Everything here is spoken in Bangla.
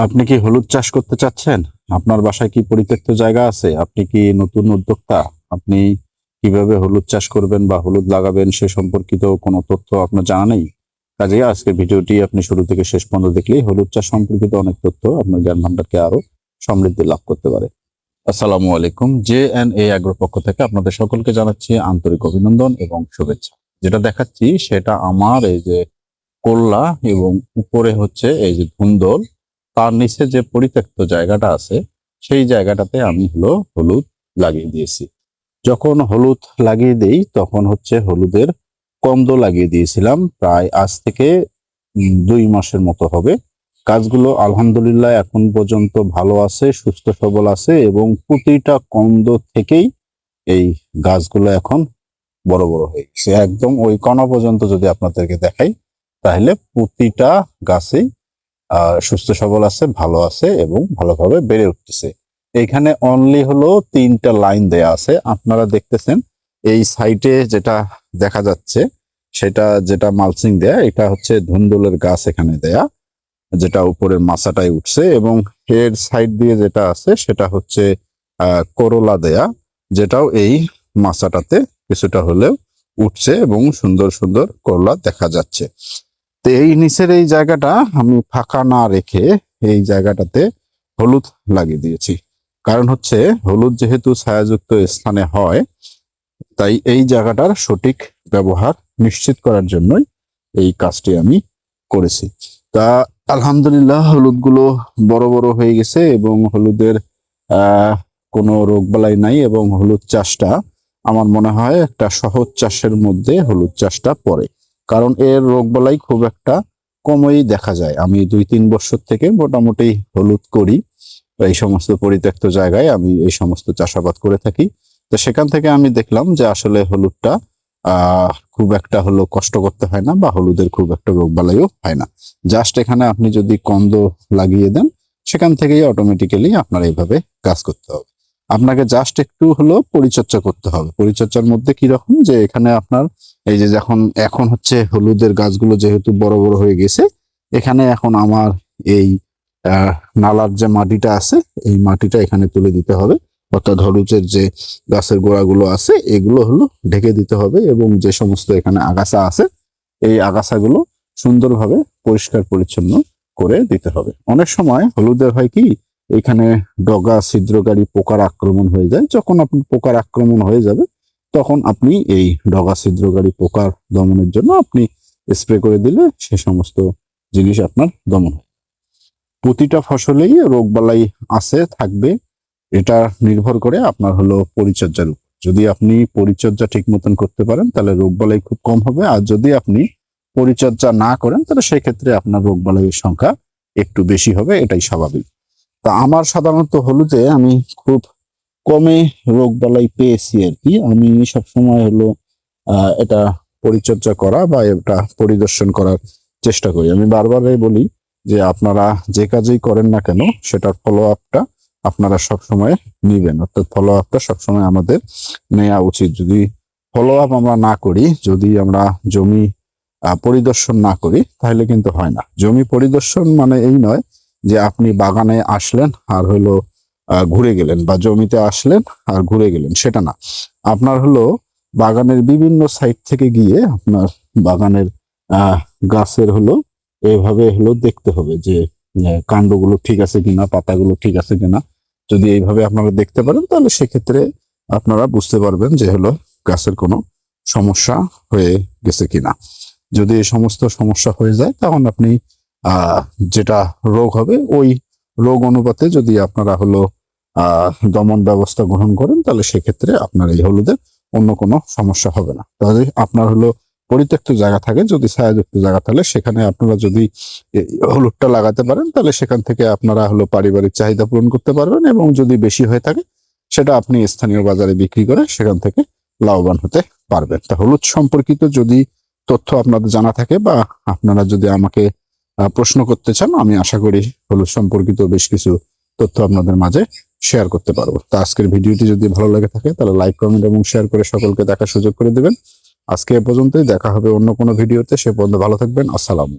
আপনি কি হলুদ চাষ করতে চাচ্ছেন? আপনার বাসায় কি পরিত্যক্ত জায়গা আছে? আপনি কি নতুন উদ্যোক্তা? আপনি কিভাবে হলুদ চাষ করবেন বা হলুদ লাগাবেন সে সম্পর্কিত কোনো তথ্য আপনার জানা নেই? কাজেই আজকের ভিডিওটি আপনি শুরু থেকে শেষ পর্যন্ত দেখলেই হলুদ চাষ সম্পর্কিত অনেক তথ্য আপনার জ্ঞান ভান্ডারকে আরো সমৃদ্ধি লাভ করতে পারে। আসসালামু আলাইকুম। JNA এগ্রো পক্ষ থেকে আপনাদের সকলকে জানাচ্ছি আন্তরিক অভিনন্দন এবং শুভেচ্ছা। যেটা দেখাচ্ছি সেটা আমার এই যে কোল্লা এবং উপরে হচ্ছে এই যে ধুন্দল, তার নিচে যে পরিত্যক্ত জায়গাটা আছে সেই জায়গাটাতে আমি হলুদ লাগিয়ে দিয়েছি। যখন হলুদ লাগিয়ে দেই তখন হচ্ছে হলুদের কন্দ লাগিয়ে দিয়েছিলাম প্রায় আজ থেকে 2 মাসের মতো হবে। গাছগুলো আলহামদুলিল্লাহ এখন পর্যন্ত ভালো আছে, সুস্থ সবল আছে এবং প্রতিটা কন্দ থেকেই এই গাছগুলো এখন বড় বড় হয়ে গেছে। একদম ওই কণা পর্যন্ত যদি আপনাদেরকে দেখাই তাহলে প্রতিটা গাছেই সুস্থ সবল আছে, ভালো আছে এবং ভালোভাবে বেড়ে উঠতেছে। এইখানে অনলি 3টা লাইন দেয়া আছে, আপনারা দেখতেছেন। এই সাইডে যেটা দেখা যাচ্ছে সেটা যেটা মালচিং দেয়া, এটা হচ্ছে ধুন্দুলের গাছ এখানে দেয়া, যেটা উপরের মাচাটাই উঠছে, এবং এর সাইড দিয়ে যেটা আছে সেটা হচ্ছে করলা দেয়া, যেটাও এই মাচাটাতে কিছুটা হলেও উঠছে এবং সুন্দর সুন্দর করলা দেখা যাচ্ছে। তো এই নিচের এই জায়গাটা আমি ফাঁকা না রেখে এই জায়গাটাতে হলুদ লাগিয়ে দিয়েছি। কারণ হচ্ছে হলুদ যেহেতু ছায়াযুক্ত স্থানে হয়, তাই এই জায়গাটার সঠিক ব্যবহার নিশ্চিত করার জন্যই এই কাজটি আমি করেছি। তা আলহামদুলিল্লাহ হলুদগুলো বড় বড় হয়ে গেছে এবং হলুদের কোনো রোগবালাই নাই, এবং হলুদ চাষটা আমার মনে হয় একটা সহজ চাষের মধ্যে হলুদ চাষটা পড়ে। কারণ এর রোগবালাই খুব একটা কমই দেখা যায়। আমি 2-3 বছর থেকে মোটামুটি হলুদ করি, এই সমস্ত পরিত্যক্ত জায়গায় আমি এই সমস্ত চাষাবাদ করে থাকি। তো সেখান থেকে আমি দেখলাম যে আসলে হলুদটা খুব একটা কষ্ট করতে হয় না, বা হলুদের খুব একটা রোগবালাইও হয় না। জাস্ট এখানে আপনি যদি কন্দ লাগিয়ে দেন, সেখান থেকেই অটোমেটিক্যালি আপনার এইভাবে কাজ করতে হবে। আপনাকে জাস্ট একটু পরিচর্যা করতে হবে। পরিচর্যার মধ্যে কি রকম, যে এখানে আপনার এই যে যখন এখন হচ্ছে হলুদের গাছগুলো যেহেতু বড় বড় হয়ে গেছে, এখানে এখন আমার এই নালার যে মাটিটা আছে এই মাটিটা এখানে তুলে দিতে হবে, অর্থাৎ হলুদের যে গাছের গোড়াগুলো আছে এগুলো ঢেকে দিতে হবে, এবং যে সমস্ত এখানে আগাছা আছে এই আগাছাগুলো সুন্দরভাবে পরিষ্কার পরিচ্ছন্ন করে দিতে হবে। অনেক সময় হলুদের হয় কি, এখানে ডগা ছিদ্রকারী পোকার আক্রমণ হয়ে যায়। যখন আপনি পোকার আক্রমণ হয়ে যাবে তখন আপনি এই ডগা ছিদ্রকারী পোকার দমনের জন্য আপনি স্প্রে করে দিলে সে সমস্ত জিনিস আপনার দমন হয়। প্রতিটা ফসলেই রোগবালাই আছে, থাকবে, এটা নির্ভর করে আপনার পরিচর্যার উপর। যদি আপনি পরিচর্যা ঠিক মতন করতে পারেন তাহলে রোগবালাই খুব কম হবে, আর যদি আপনি পরিচর্যা না করেন তাহলে সেক্ষেত্রে আপনার রোগবালাইয়ের সংখ্যা একটু বেশি হবে, এটাই স্বাভাবিক। তা আমার সাধারণত হলুদে আমি খুব কমে রোগবালাই পেয়েছি আর কি। আমি সবসময় এটা পরিচর্যা করা বা এটা পরিদর্শন করার চেষ্টা করি। আমি বারবারই বলি যে আপনারা যে কাজেই করেন না কেন সেটার ফলো আপটা আপনারা সবসময় নিবেন, অর্থাৎ ফলো আপটা সবসময় আমাদের নেওয়া উচিত। যদি ফলো আপ আমরা না করি, যদি আমরা জমি পরিদর্শন না করি তাহলে কিন্তু হয় না। জমি পরিদর্শন মানে এই নয় যে আপনি বাগানে আসলেন আর ঘুরে গেলেন, বা জমিতে আসলেন আর ঘুরে গেলেন, সেটা না। আপনার বাগানের বিভিন্ন সাইড থেকে গিয়ে আপনার বাগানের গাছের এভাবে দেখতে হবে যে কাণ্ডগুলো ঠিক আছে কিনা, পাতাগুলো ঠিক আছে কিনা। যদি এইভাবে আপনারা দেখতে পারেন তাহলে সেক্ষেত্রে আপনারা বুঝতে পারবেন যে গাছের কোনো সমস্যা হয়ে গেছে কিনা। যদি এই সমস্ত সমস্যা হয়ে যায় তখন আপনি যেটা রোগ হবে ওই রোগ অনুপাতে যদি আপনারা দমন ব্যবস্থা গ্রহণ করেন তাহলে সেক্ষেত্রে আপনার এই হলুদের অন্য কোনো সমস্যা হবে না। তাহলে আপনার পরিত্যক্ত জায়গা থাকে, যদি ছায়াযুক্ত জায়গা থাকে, সেখানে আপনারা যদি হলুদটা লাগাতে পারেন তাহলে সেখান থেকে আপনারা পারিবারিক চাহিদা পূরণ করতে পারবেন, এবং যদি বেশি হয়ে থাকে সেটা আপনি স্থানীয় বাজারে বিক্রি করে সেখান থেকে লাভবান হতে পারবেন। তা হলুদ সম্পর্কিত যদি তথ্য আপনাদের জানা থাকে বা আপনারা যদি আমাকে প্রশ্ন করতে চান, আমি আশা করি হলুদ সম্পর্কিত বেশ কিছু তথ্য আপনাদের মাঝে শেয়ার করতে পারবো। তো আজকের ভিডিওটি যদি ভালো লাগে থাকে তাহলে লাইক, কমেন্ট এবং শেয়ার করে সকলকে দেখার সুযোগ করে দিবেন। আজকে এ পর্যন্তই, দেখা হবে অন্য কোনো ভিডিওতে। সে পর্যন্ত ভালো থাকবেন। আসসালাম।